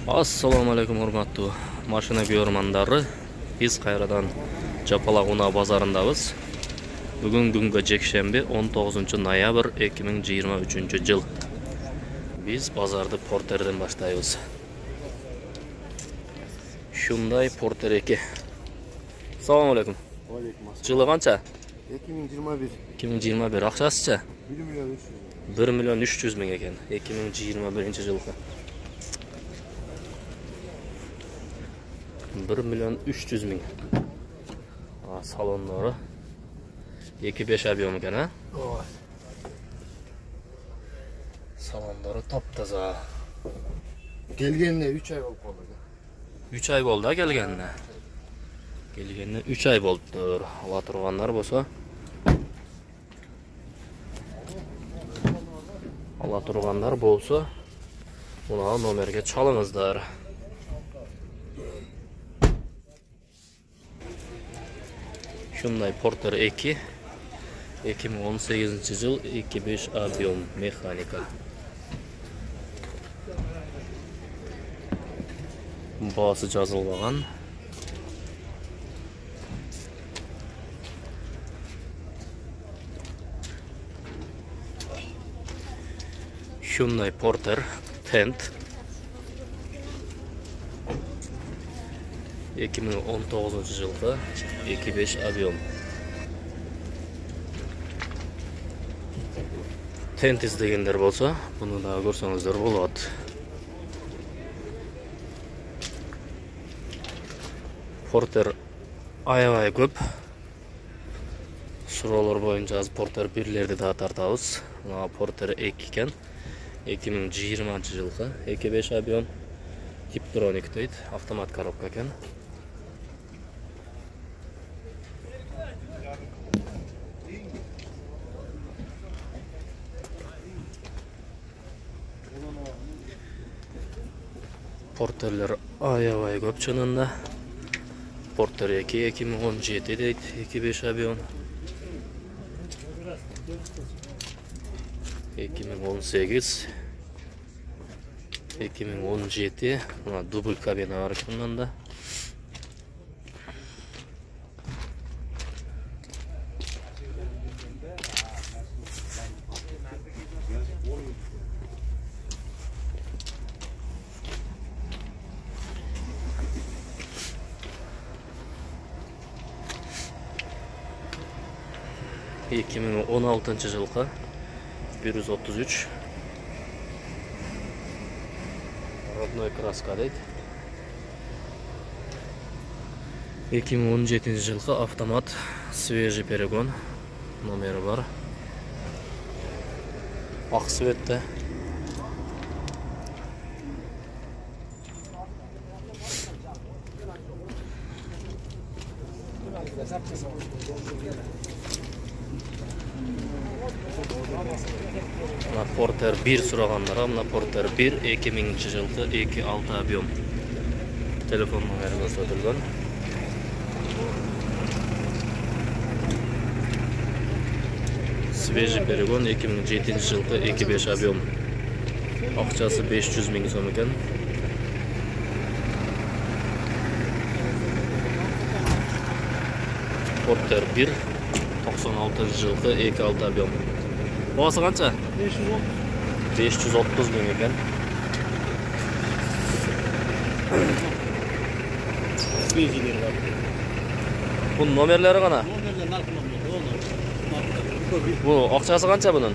Assalamu alaykum hurmatli mashina ko'rmanlari. Biz qayradan Japalag'una bozorindamiz. Bugun kunga jekshanba 19-noyabr 2023-yil. Biz bozorda porterdan boshlaymiz. Shunday porter 2. Assalomu alaykum. Aleyküm assalam. Yılı qancha? 2021. 2021 aqchasicha? 1 milyon 1 milyon 300 ming ekan. 2021-yilga. 1 milyon 300 ming. Salonları 2.5 объем ekan ha? Salonları taptaza. Gelgenine 3 ay oldu. 3 ay bo'ldi kelganine. Kelganine 3 ay bo'ldi. Ala turganlar bo'lsa. Ala turganlar bo'lsa, buna nomerga chalingizlar. Shunday Porter 2 2018-yil 2.5 объем mexanika. Bası yazılmagan. Shunday Porter Tent 2019-yilda 2.5 объем. Tent izleyenler bolsa, bunu da görsanızlar болады. Porter aябай көп. Суроолор боюнча аз Porter 1'lerdi daha tartabыз. Мына Porter 2 ekan. 2020-yılga 2.5 объем. Tiptronic deydi, avtomat коробка ekan. Porterler aябай көп чынында. Porter 2 2017 deydi, 2.5 объем. 2018 2017 buna dubl kabina var bundan da. ...2016 yılga 133 Родной краска deydi. 2017 yılga avtomat свежий перегон номері бар. Ақ светте. Porter 1 сұрағанларға, мына Porter 1 2000-жылғы 2.6 объем. Телефон номері көрсетілген. Свежий перегон 2007-жылғы 2.5 объем. Ақчасы 500 миң сом екен. Porter 1 96-жылғы 2.6 объем. Бағасы қанша? 530 миң екен. Бұның номерлері қана? Бұл ақшасы қанша бұның?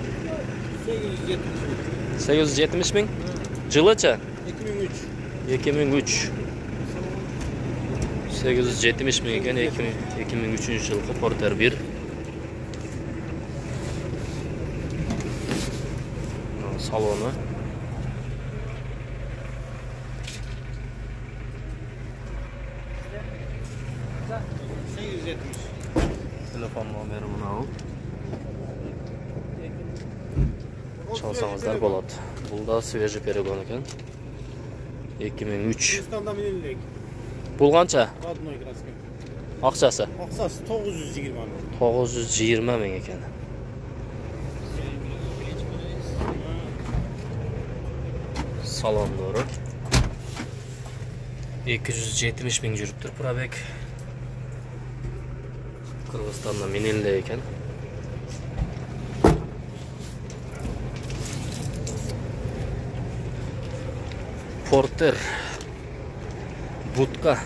870 миң. Жылыча? 2003. 870 миң екен. 2003 жылғы Porter 1. Salonu. Telefon nomeri buna al. Çalsanızlar болады. Бұл да свежий перегон екен. 2003. Бұл қанша? Ақшасы? Ақшасы 920 мың. 920 мың екен. Salonları. 270 ming жүрүптүр пробег. Кыргызстанда менен эле экен. Porter Budka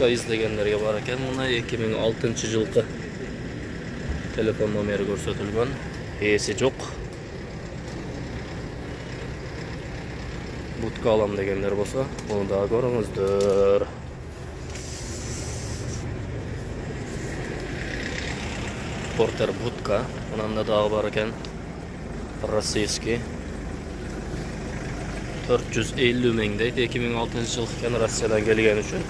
izlegenlerge бар ekan. Мына 2006-жылкы телефон номери көрсөтүлгөн. Эси жок. Budka алам дегендер болсо, муну да көрүңүздөр. Porter Budka, мынанда дагы бар экен. Российский 450 ming дейт. 2006-жылкы экен, Россиядан келген үчүн.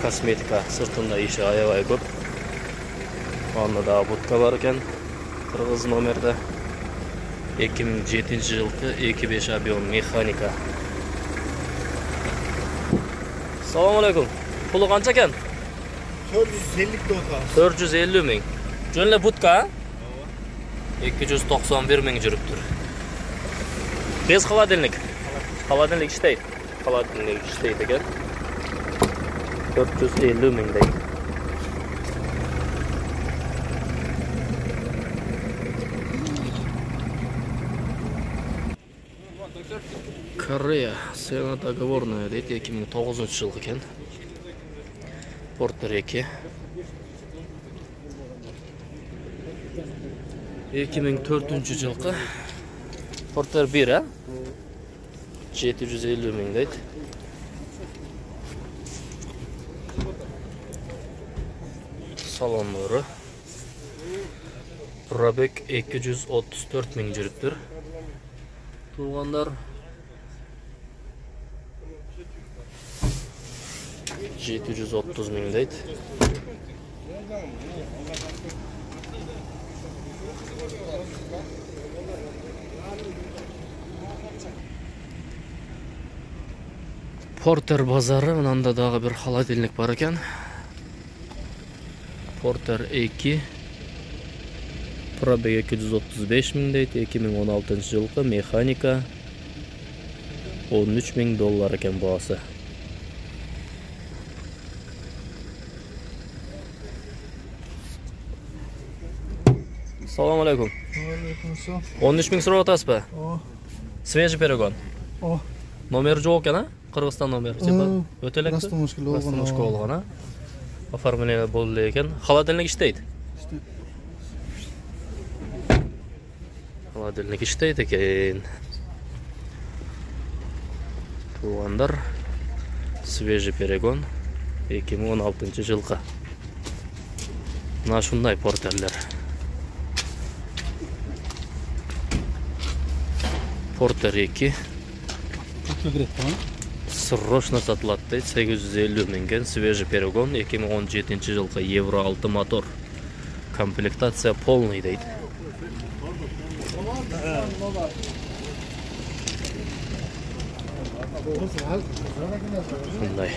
Косметика сыртында иши аябай көп. Анда да Budka бар экен. Кыргыз номерде 2007-жылкы 2.5 объем механика. Салам алейкум. Пулу канча экен? 450 дота. 450 ming. Жөн эле Budka? 291 ming жүрүптүр. Без холодильник. Холодильник иштейт. Холодильник иштейт экен. 450 ming дейт. Корея, цена договорная дейт, 2009-жылкы экен. Porter 2. 2004-жылкы. Porter 1, а? 750 ming дейт. Салондору. Пробег 234 ming жүрүптүр. Тургандар 730 ming дейт. Porter базары, мынанда дагы бир холодильник бар экен. Porter 2. Пробег 235 ming дейт. 2016-жылкы механика. $13 ming экен баасы. Салам алейкум. 13 ming сурап атасызбы? Свежий перегон. Номер жок экен, а? Кыргызстан номери. Өтө элекпи? Растамушка болгон, а? Оформление болду экен. Холодильник иштейт. Холодильник иштейт экен. Тугандар. Свежий перегон. 2016-жылкы. Мына ушундай портерлер. Porter 2. Срочно сатылат дейт, 850 миңген. Свежий перегон, 2017-жылкы Евро 6 мотор. Комплектация полный дейт. Мындай.